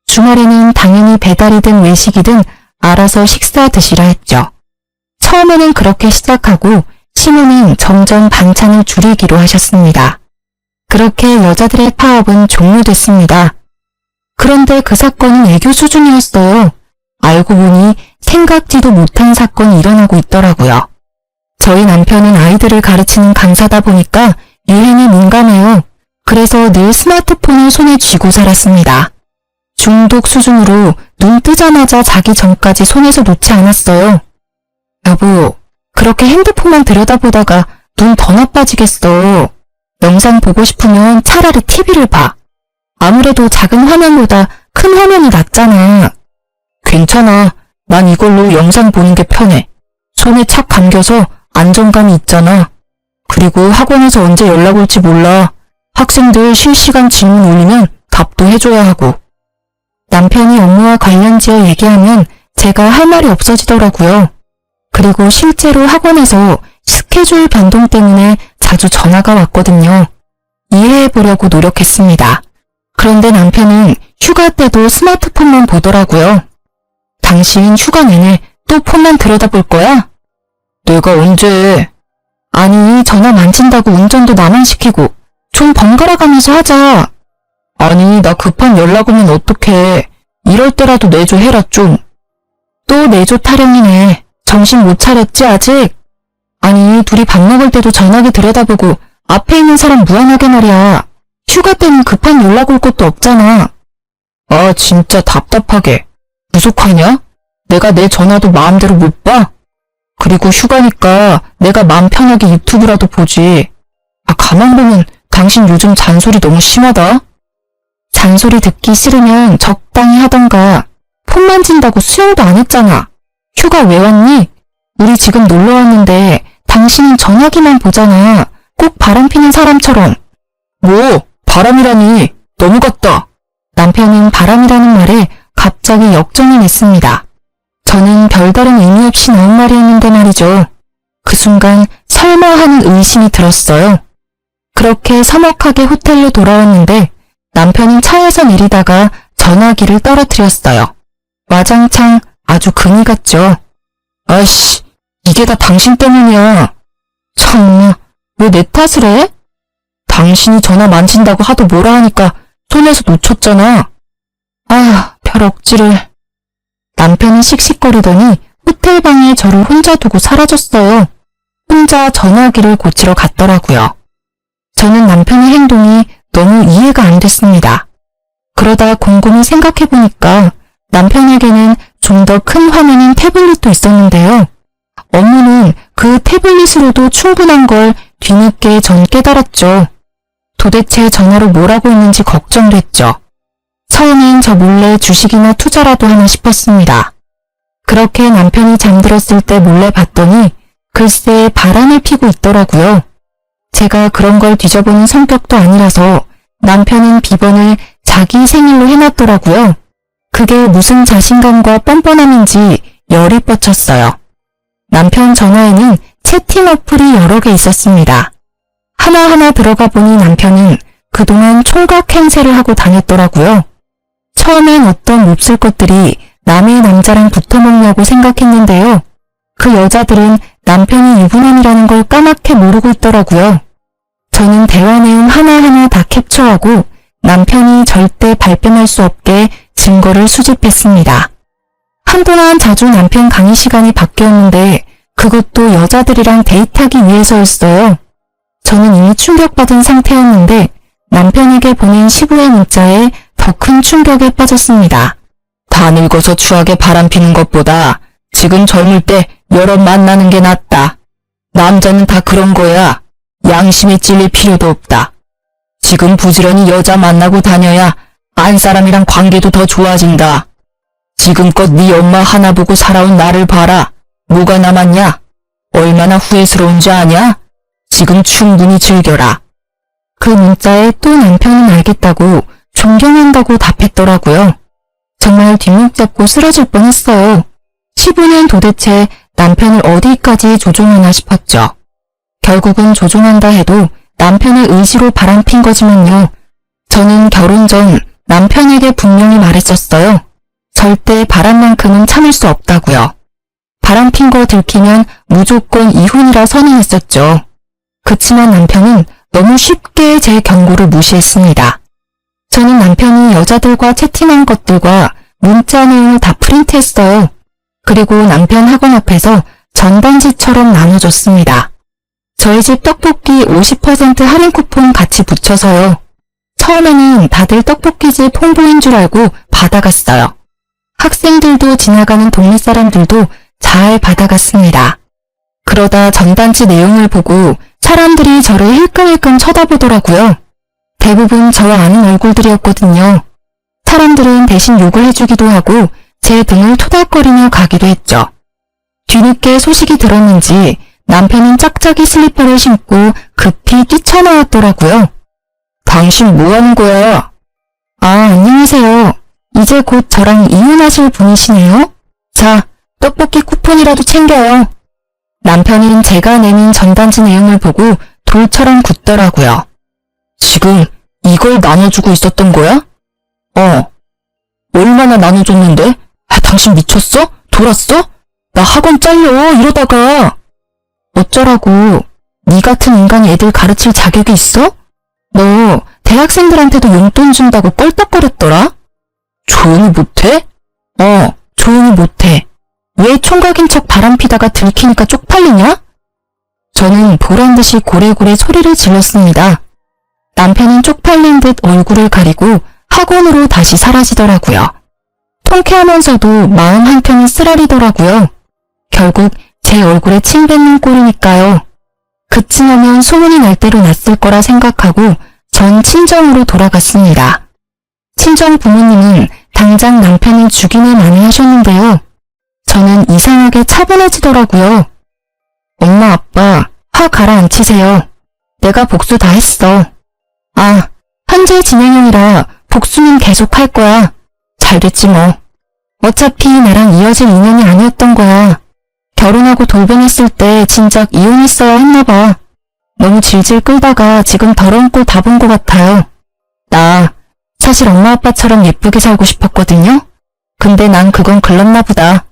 주말에는 당연히 배달이든 외식이든 알아서 식사 드시라 했죠. 처음에는 그렇게 시작하고 시모는 점점 반찬을 줄이기로 하셨습니다. 그렇게 여자들의 파업은 종료됐습니다. 그런데 그 사건은 애교 수준이었어요. 알고 보니 생각지도 못한 사건이 일어나고 있더라고요. 저희 남편은 아이들을 가르치는 강사다 보니까 유행에 민감해요. 그래서 늘 스마트폰을 손에 쥐고 살았습니다. 중독 수준으로 눈 뜨자마자 자기 전까지 손에서 놓지 않았어요. 여보, 그렇게 핸드폰만 들여다보다가 눈 더 나빠지겠어. 영상 보고 싶으면 차라리 TV를 봐. 아무래도 작은 화면보다 큰 화면이 낫잖아. 괜찮아. 난 이걸로 영상 보는 게 편해. 손에 착 감겨서 안정감이 있잖아. 그리고 학원에서 언제 연락 올지 몰라. 학생들 실시간 질문 올리면 답도 해줘야 하고. 남편이 업무와 관련지어 얘기하면 제가 할 말이 없어지더라고요. 그리고 실제로 학원에서 스케줄 변동 때문에 자주 전화가 왔거든요. 이해해보려고 노력했습니다. 그런데 남편은 휴가 때도 스마트폰만 보더라고요. 당신 휴가 내내 또 폰만 들여다볼 거야? 내가 언제? 아니, 전화 만진다고 운전도 나만 시키고 좀 번갈아 가면서 하자. 아니, 나 급한 연락 오면 어떡해. 이럴 때라도 내조 해라 좀. 또 내조 타령이네. 정신 못 차렸지 아직? 아니, 둘이 밥 먹을 때도 전화기 들여다보고 앞에 있는 사람 무안하게 말이야. 휴가 때는 급한 연락 올 것도 없잖아. 아, 진짜 답답하게. 무속하냐? 내가 내 전화도 마음대로 못 봐? 그리고 휴가니까 내가 마음 편하게 유튜브라도 보지. 아, 가만 보면 당신 요즘 잔소리 너무 심하다. 잔소리 듣기 싫으면 적당히 하던가. 폰 만진다고 수영도 안 했잖아. 휴가 왜 왔니? 우리 지금 놀러 왔는데 당신은 전화기만 보잖아. 꼭 바람피는 사람처럼. 뭐? 바람이라니. 너무 같다. 남편은 바람이라는 말에 갑자기 역정이 냈습니다. 저는 별다른 의미 없이 나온 말이었는데 말이죠. 그 순간 설마 하는 의심이 들었어요. 그렇게 서먹하게 호텔로 돌아왔는데 남편은 차에서 내리다가 전화기를 떨어뜨렸어요. 와장창 아주 금이 갔죠. 아이씨, 이게 다 당신 때문이야. 참나, 왜 내 탓을 해? 당신이 전화 만진다고 하도 뭐라 하니까 손에서 놓쳤잖아. 아휴, 별 억지를. 남편은 씩씩거리더니 호텔방에 저를 혼자 두고 사라졌어요. 혼자 전화기를 고치러 갔더라고요. 저는 남편의 행동이 너무 이해가 안 됐습니다. 그러다 곰곰이 생각해보니까 남편에게는 좀 더 큰 화면인 태블릿도 있었는데요. 업무는 그 태블릿으로도 충분한 걸 뒤늦게 전 깨달았죠. 도대체 전화로 뭘 하고 있는지 걱정됐죠. 처음엔 저 몰래 주식이나 투자라도 하나 싶었습니다. 그렇게 남편이 잠들었을 때 몰래 봤더니 글쎄 바람을 피고 있더라고요. 제가 그런 걸 뒤져보는 성격도 아니라서 남편은 비번을 자기 생일로 해놨더라고요. 그게 무슨 자신감과 뻔뻔함인지 열이 뻗쳤어요. 남편 전화에는 채팅 어플이 여러 개 있었습니다. 하나하나 들어가 보니 남편은 그동안 총각 행세를 하고 다녔더라고요. 처음엔 어떤 몹쓸 것들이 남의 남자랑 붙어먹냐고 생각했는데요. 그 여자들은 남편이 유부남이라는 걸 까맣게 모르고 있더라고요. 저는 대화 내용 하나하나 다 캡처하고 남편이 절대 발뺌할 수 없게 증거를 수집했습니다. 한동안 자주 남편 강의 시간이 바뀌었는데 그것도 여자들이랑 데이트하기 위해서였어요. 저는 이미 충격받은 상태였는데 남편에게 보낸 15회 문자에 더 큰 충격에 빠졌습니다. 다 늙어서 추하게 바람피는 것보다 지금 젊을 때 여러 만나는 게 낫다. 남자는 다 그런 거야. 양심에 찔릴 필요도 없다. 지금 부지런히 여자 만나고 다녀야 안 사람이랑 관계도 더 좋아진다. 지금껏 네 엄마 하나 보고 살아온 나를 봐라. 뭐가 남았냐? 얼마나 후회스러운지 아냐? 지금 충분히 즐겨라. 그 문자에 또 남편은 알겠다고 존경한다고 답했더라고요. 정말 뒷목 잡고 쓰러질 뻔했어요. 15년 도대체 남편을 어디까지 조종하나 싶었죠. 결국은 조종한다 해도 남편의 의지로 바람핀 거지만요. 저는 결혼 전 남편에게 분명히 말했었어요. 절대 바람만큼은 참을 수 없다고요. 바람핀 거 들키면 무조건 이혼이라 선언했었죠. 그치만 남편은 너무 쉽게 제 경고를 무시했습니다. 저는 남편이 여자들과 채팅한 것들과 문자 내용을 다 프린트했어요. 그리고 남편 학원 앞에서 전단지처럼 나눠줬습니다. 저희 집 떡볶이 50% 할인 쿠폰 같이 붙여서요. 처음에는 다들 떡볶이집 홍보인 줄 알고 받아갔어요. 학생들도 지나가는 동네 사람들도 잘 받아갔습니다. 그러다 전단지 내용을 보고 사람들이 저를 힐끔힐끔 쳐다보더라고요. 대부분 저와 아는 얼굴들이었거든요. 사람들은 대신 욕을 해주기도 하고 제 등을 토닥거리며 가기도 했죠. 뒤늦게 소식이 들었는지 남편은 짝짝이 슬리퍼를 신고 급히 뛰쳐나왔더라고요. 당신 뭐하는 거야? 아, 안녕하세요. 이제 곧 저랑 이혼하실 분이시네요? 자, 떡볶이 쿠폰이라도 챙겨요. 남편은 제가 내민 전단지 내용을 보고 돌처럼 굳더라고요. 지금 이걸 나눠주고 있었던 거야? 얼마나 나눠줬는데? 당신 미쳤어? 돌았어? 나 학원 잘려 이러다가. 어쩌라고. 네 같은 인간이 애들 가르칠 자격이 있어? 너 대학생들한테도 용돈 준다고 껄떡거렸더라? 조용히 못해? 조용히 못해. 왜 총각인 척 바람피다가 들키니까 쪽팔리냐? 저는 보란듯이 고래고래 소리를 질렀습니다. 남편은 쪽팔린 듯 얼굴을 가리고 학원으로 다시 사라지더라고요. 통쾌하면서도 마음 한켠이 쓰라리더라고요. 결국 제 얼굴에 침 뱉는 꼴이니까요. 그쯤 하면 소문이 날 대로 났을 거라 생각하고 전 친정으로 돌아갔습니다. 친정 부모님은 당장 남편을 죽이나 마나 하셨는데요. 저는 이상하게 차분해지더라고요. 엄마 아빠 화 가라앉히세요. 내가 복수 다 했어. 현재 진행형이라 복수는 계속 할 거야. 잘 됐지 뭐. 어차피 나랑 이어질 인연이 아니었던 거야. 결혼하고 돌변했을 때 진작 이혼했어야 했나 봐. 너무 질질 끌다가 지금 더러운 꼴 다 본 것 같아요. 나 사실 엄마 아빠처럼 예쁘게 살고 싶었거든요. 근데 난 그건 글렀나 보다.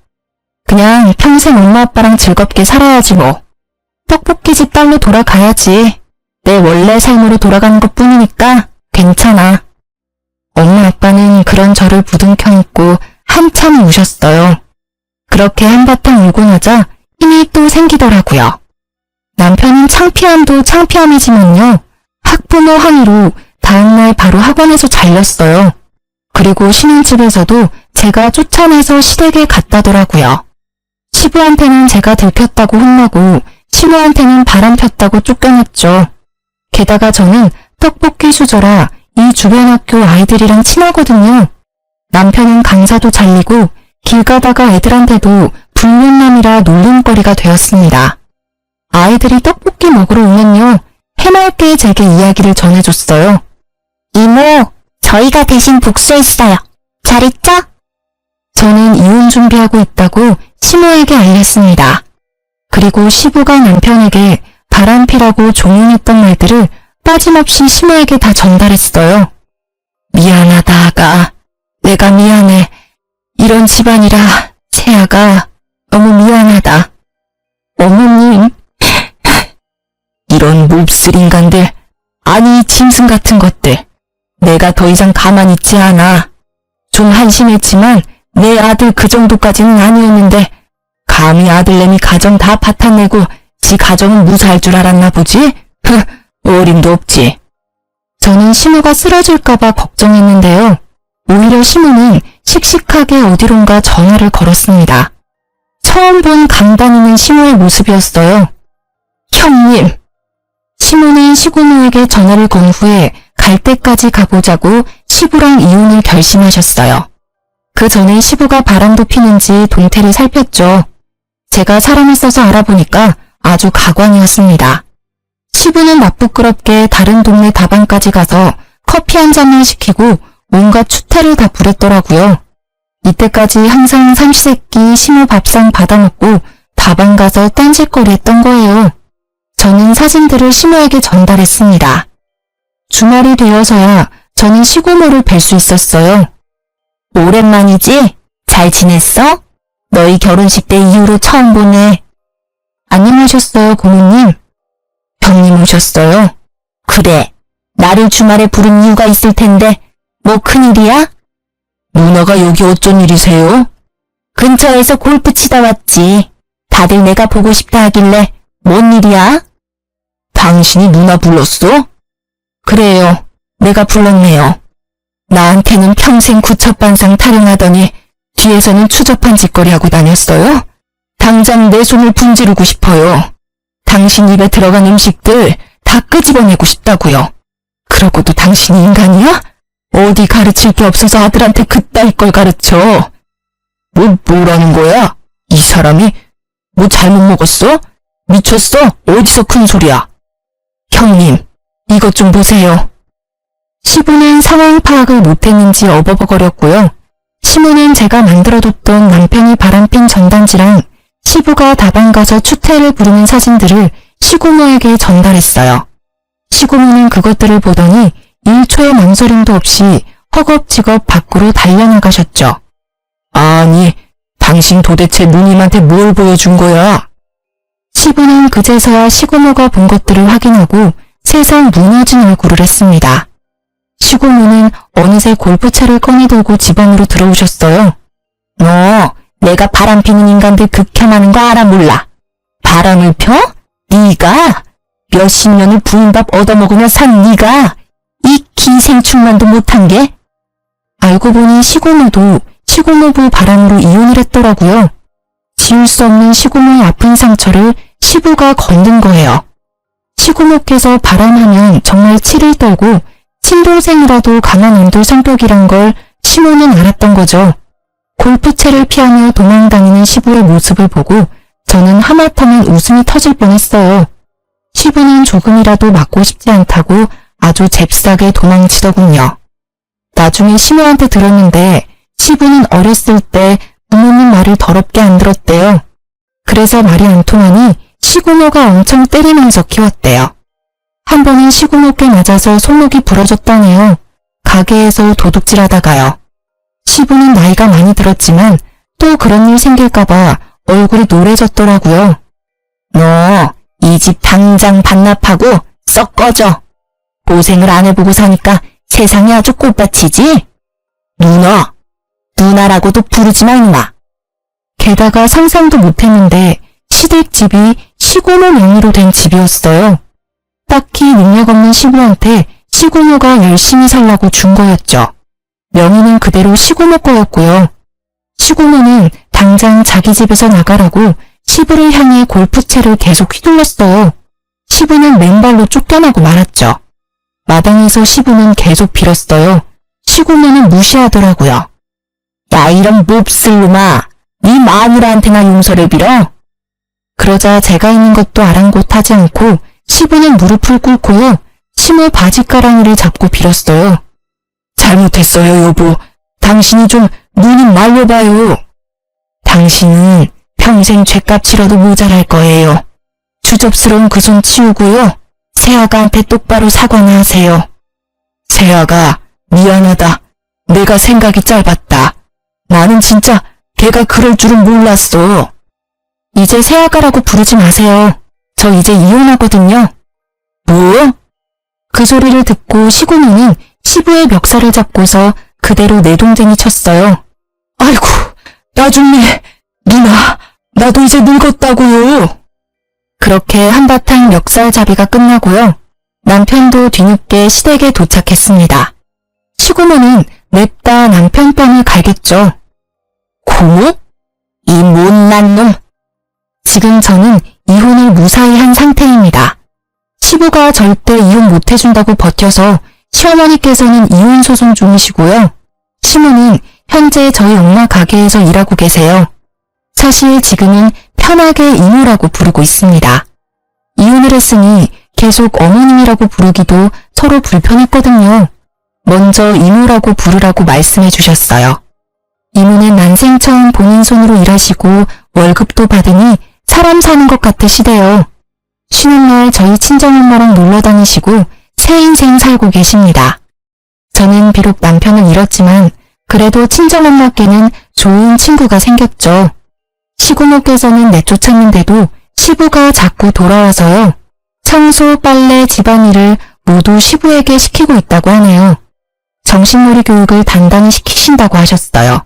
그냥 평생 엄마 아빠랑 즐겁게 살아야지 뭐. 떡볶이집 딸로 돌아가야지. 내 원래 삶으로 돌아가는 것뿐이니까 괜찮아. 엄마 아빠는 그런 저를 부둥켜 안고 한참 우셨어요. 그렇게 한바탕 울고 나자 힘이 또 생기더라고요. 남편은 창피함도 창피함이지만요. 학부모 항의로 다음날 바로 학원에서 잘렸어요. 그리고 신혼집에서도 제가 쫓아내서 시댁에 갔다더라고요. 시부한테는 제가 들켰다고 혼나고 시모한테는 바람 폈다고 쫓겨났죠. 게다가 저는 떡볶이 수저라 이 주변 학교 아이들이랑 친하거든요. 남편은 강사도 잘리고 길 가다가 애들한테도 불륜남이라 놀림거리가 되었습니다. 아이들이 떡볶이 먹으러 오면요. 해맑게 제게 이야기를 전해줬어요. 이모, 저희가 대신 복수했어요. 잘했죠? 저는 이혼 준비하고 있다고 시모에게 알렸습니다. 그리고 시부가 남편에게 바람피라고 종용했던 말들을 빠짐없이 시모에게 다 전달했어요. 미안하다, 아가. 내가 미안해. 이런 집안이라 세아가 너무 미안하다. 어머님, 이런 몹쓸 인간들, 아니 짐승 같은 것들. 내가 더 이상 가만히 있지 않아. 좀 한심했지만 내 아들 그 정도까지는 아니었는데 감히 아들내미 가정 다 파탄내고 지 가정은 무사할 줄 알았나 보지? 어림도 없지. 저는 시모가 쓰러질까봐 걱정했는데요. 오히려 시모는 씩씩하게 어디론가 전화를 걸었습니다. 처음 본 강다니는 시모의 모습이었어요. 형님. 시모는 시고모에게 전화를 건 후에 갈 때까지 가보자고 시부랑 이혼을 결심하셨어요. 그 전에 시부가 바람도 피는지 동태를 살폈죠. 제가 사람을 써서 알아보니까 아주 가관이었습니다. 시부는 나쁘끄럽게 다른 동네 다방까지 가서 커피 한 잔을 시키고 온갖 추태를 다 부렸더라고요. 이때까지 항상 삼시세끼 시모 밥상 받아먹고 다방 가서 딴짓거리 했던 거예요. 저는 사진들을 시모에게 전달했습니다. 주말이 되어서야 저는 시고모를 뵐 수 있었어요. 오랜만이지? 잘 지냈어? 너희 결혼식 때 이후로 처음 보네. 안녕하셨어요, 고모님. 형님 오셨어요? 그래, 나를 주말에 부른 이유가 있을 텐데 뭐 큰일이야? 누나가 여기 어쩐 일이세요? 근처에서 골프 치다 왔지. 다들 내가 보고 싶다 하길래 뭔 일이야? 당신이 누나 불렀어? 그래요. 내가 불렀네요. 나한테는 평생 구첩반상 타령하더니 뒤에서는 추접한 짓거리 하고 다녔어요? 당장 내 손을 분지르고 싶어요. 당신 입에 들어간 음식들 다 끄집어내고 싶다고요. 그러고도 당신이 인간이야? 어디 가르칠 게 없어서 아들한테 그따위 걸 가르쳐. 뭐라는 거야? 이 사람이 뭐 잘못 먹었어? 미쳤어? 어디서 큰 소리야? 형님, 이것 좀 보세요. 시부는 상황 파악을 못했는지 어버버거렸고요. 시모는 제가 만들어뒀던 남편이 바람핀 전단지랑 시부가 다방 가서 추태를 부르는 사진들을 시고모에게 전달했어요. 시고모는 그것들을 보더니 1초의 망설임도 없이 허겁지겁 밖으로 달려나가셨죠. 아니, 당신 도대체 누님한테 뭘 보여준 거야? 시부는 그제서야 시고모가 본 것들을 확인하고 세상 무너진 얼굴을 했습니다. 시고모는 어느새 골프채를 꺼내들고 집 안으로 들어오셨어요. 너 내가 바람피는 인간들 극혐하는 거 알아 몰라? 바람을 펴? 네가? 몇십 년을 부인밥 얻어먹으며 산 네가? 이 기생충만도 못한 게? 알고 보니 시고모도 시고모부 바람으로 이혼을 했더라고요. 지울 수 없는 시고모의 아픈 상처를 시부가 건든 거예요. 시고모께서 바람하면 정말 치를 떨고 친동생이라도 강한 온돌 성격이란 걸 시모는 알았던 거죠. 골프채를 피하며 도망다니는 시부의 모습을 보고 저는 하마터면 웃음이 터질 뻔했어요. 시부는 조금이라도 맞고 싶지 않다고 아주 잽싸게 도망치더군요. 나중에 시모한테 들었는데 시부는 어렸을 때 부모님 말을 더럽게 안 들었대요. 그래서 말이 안 통하니 시고모가 엄청 때리면서 키웠대요. 한 번은 시고모께 맞아서 손목이 부러졌다네요. 가게에서 도둑질하다가요. 시부는 나이가 많이 들었지만 또 그런 일 생길까봐 얼굴이 노래졌더라고요. 너 이 집 당장 반납하고 썩 꺼져. 고생을 안 해보고 사니까 세상이 아주 꽃밭이지? 누나라고도 부르지 마 임마. 게다가 상상도 못했는데 시댁집이 시고모 명의로 된 집이었어요. 딱히 능력 없는 시부한테 시고모가 열심히 살라고 준 거였죠. 명의는 그대로 시고모 거였고요. 시고모는 당장 자기 집에서 나가라고 시부를 향해 골프채를 계속 휘둘렀어요. 시부는 맨발로 쫓겨나고 말았죠. 마당에서 시부는 계속 빌었어요. 시고모는 무시하더라고요. 야, 이런 몹쓸 놈아, 네 마누라한테나 용서를 빌어? 그러자 제가 있는 것도 아랑곳하지 않고 시부는 무릎을 꿇고요. 시모 바지가랑이를 잡고 빌었어요. 잘못했어요, 여보. 당신이 좀 눈이 말려봐요. 당신은 평생 죗값 치러도 모자랄 거예요. 주접스러운 그 손 치우고요. 세아가한테 똑바로 사과나 하세요. 세아가, 미안하다. 내가 생각이 짧았다. 나는 진짜 걔가 그럴 줄은 몰랐어. 이제 세아가라고 부르지 마세요. 저 이제 이혼하거든요. 뭐? 그 소리를 듣고 시고모는 시부의 멱살을 잡고서 그대로 내동댕이 쳤어요. 아이고, 나 죽네. 누나, 나도 이제 늙었다고요. 그렇게 한바탕 멱살잡이가 끝나고요. 남편도 뒤늦게 시댁에 도착했습니다. 시고모는 냅다 남편 뺨을 갈겠죠. 고모? 이 못난 놈. 지금 저는 이혼을 무사히 한 상태입니다. 시부가 절대 이혼 못해준다고 버텨서 시어머니께서는 이혼 소송 중이시고요. 시모는 현재 저희 엄마 가게에서 일하고 계세요. 사실 지금은 편하게 이모라고 부르고 있습니다. 이혼을 했으니 계속 어머님이라고 부르기도 서로 불편했거든요. 먼저 이모라고 부르라고 말씀해 주셨어요. 이모는 난생 처음 본인 손으로 일하시고 월급도 받으니 사람 사는 것 같으시대요. 쉬는 날 저희 친정엄마랑 놀러 다니시고 새 인생 살고 계십니다. 저는 비록 남편을 잃었지만 그래도 친정엄마께는 좋은 친구가 생겼죠. 시고모께서는 내쫓았는데도 시부가 자꾸 돌아와서요. 청소, 빨래, 집안일을 모두 시부에게 시키고 있다고 하네요. 정신놀이 교육을 단단히 시키신다고 하셨어요.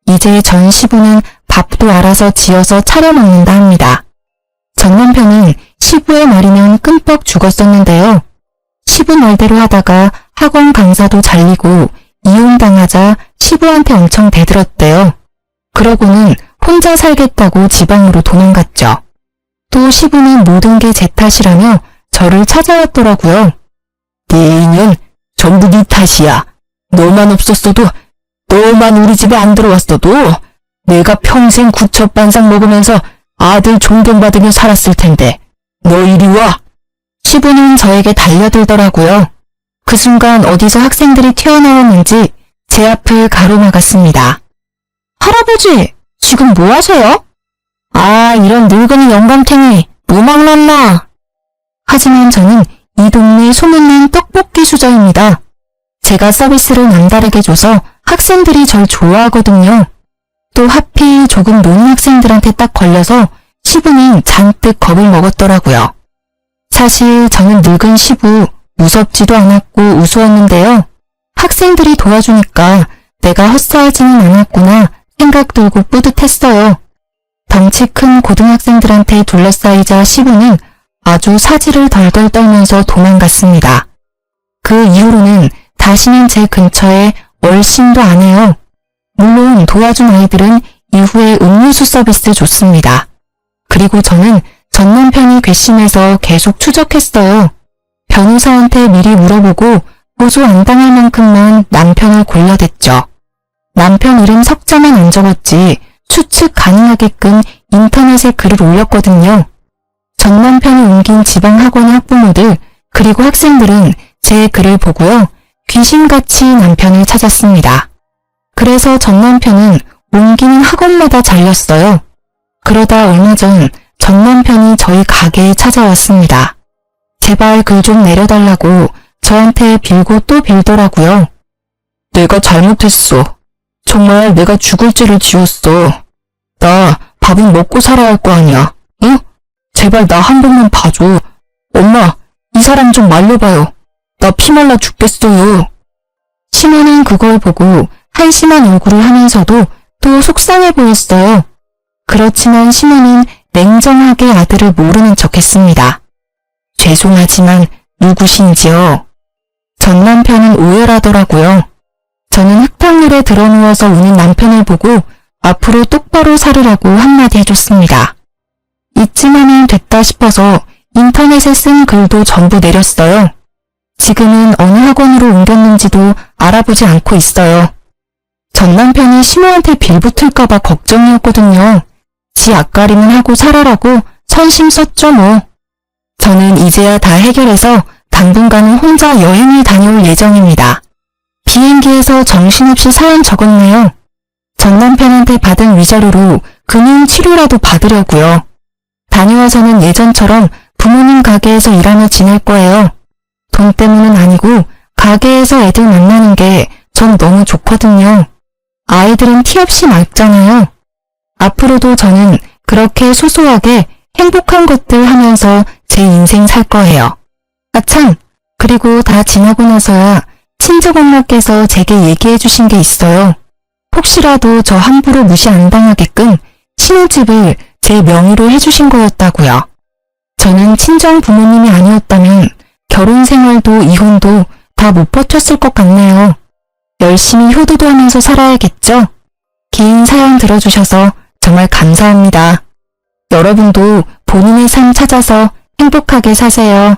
이제 전 시부는 밥도 알아서 지어서 차려 먹는다 합니다. 전 남편은 시부의 말이면 끔뻑 죽었었는데요. 시부 말대로 하다가 학원 강사도 잘리고 이혼당하자 시부한테 엄청 대들었대요. 그러고는 혼자 살겠다고 지방으로 도망갔죠. 또 시부는 모든 게 제 탓이라며 저를 찾아왔더라고요. 네 인연 전부 네 탓이야. 너만 없었어도, 너만 우리 집에 안 들어왔어도 내가 평생 구첩반상 먹으면서 아들 존경받으며 살았을 텐데 너 이리 와. 시부는 저에게 달려들더라고요. 그 순간 어디서 학생들이 튀어나왔는지 제 앞을 가로막았습니다. 할아버지, 지금 뭐 하세요? 아, 이런 늙은이 영감탱이, 무망났나? 하지만 저는 이 동네 소문난 떡볶이 수저입니다. 제가 서비스를 남다르게 줘서 학생들이 절 좋아하거든요. 또 하필 조금 노는 학생들한테 딱 걸려서 시부는 잔뜩 겁을 먹었더라고요. 사실 저는 늙은 시부 무섭지도 않았고 우스웠는데요. 학생들이 도와주니까 내가 헛살지는 않았구나 생각 들고 뿌듯했어요. 덩치 큰 고등학생들한테 둘러싸이자 시부는 아주 사지를 덜덜 떨면서 도망갔습니다. 그 이후로는 다시는 제 근처에 얼씬도 안 해요. 물론 도와준 아이들은 이후에 음료수 서비스 줬습니다. 그리고 저는 전 남편이 괘씸해서 계속 추적했어요. 변호사한테 미리 물어보고 고소 안 당할 만큼만 남편을 골라댔죠. 남편 이름 석자만 안 적었지 추측 가능하게끔 인터넷에 글을 올렸거든요. 전 남편이 옮긴 지방학원의 학부모들 그리고 학생들은 제 글을 보고요. 귀신같이 남편을 찾았습니다. 그래서 전 남편은 옮기는 학원마다 잘렸어요. 그러다 얼마 전 전 남편이 저희 가게에 찾아왔습니다. 제발 글 좀 내려달라고 저한테 빌고 또 빌더라고요. 내가 잘못했어. 정말 내가 죽을 죄를 지었어. 나 밥은 먹고 살아야 할 거 아니야. 응? 제발 나 한 번만 봐줘. 엄마, 이 사람 좀 말려봐요. 나 피 말라 죽겠어요. 시모는 그걸 보고 한심한 얼굴을 하면서도 또 속상해 보였어요. 그렇지만 시모는 냉정하게 아들을 모르는 척했습니다. 죄송하지만 누구신지요? 전 남편은 오열하더라고요. 저는 흙탕물에 드러누워서 우는 남편을 보고 앞으로 똑바로 살으라고 한마디 해줬습니다. 이쯤 하면 됐다 싶어서 인터넷에 쓴 글도 전부 내렸어요. 지금은 어느 학원으로 옮겼는지도 알아보지 않고 있어요. 전 남편이 시모한테 빌붙을까봐 걱정이었거든요. 지 앞가림은 하고 살아라고 선심 썼죠 뭐. 저는 이제야 다 해결해서 당분간은 혼자 여행을 다녀올 예정입니다. 비행기에서 정신없이 사연 적었네요. 전 남편한테 받은 위자료로 금융 치료라도 받으려고요. 다녀와서는 예전처럼 부모님 가게에서 일하며 지낼 거예요. 돈 때문은 아니고 가게에서 애들 만나는 게 전 너무 좋거든요. 아이들은 티 없이 맑잖아요. 앞으로도 저는 그렇게 소소하게 행복한 것들 하면서 제 인생 살 거예요. 아참, 그리고 다 지나고 나서야 친정엄마께서 제게 얘기해 주신 게 있어요. 혹시라도 저 함부로 무시 안 당하게끔 신혼집을 제 명의로 해주신 거였다고요. 저는 친정 부모님이 아니었다면 결혼 생활도 이혼도 다 못 버텼을 것 같네요. 열심히 효도도 하면서 살아야겠죠? 긴 사연 들어주셔서 정말 감사합니다. 여러분도 본인의 삶 찾아서 행복하게 사세요.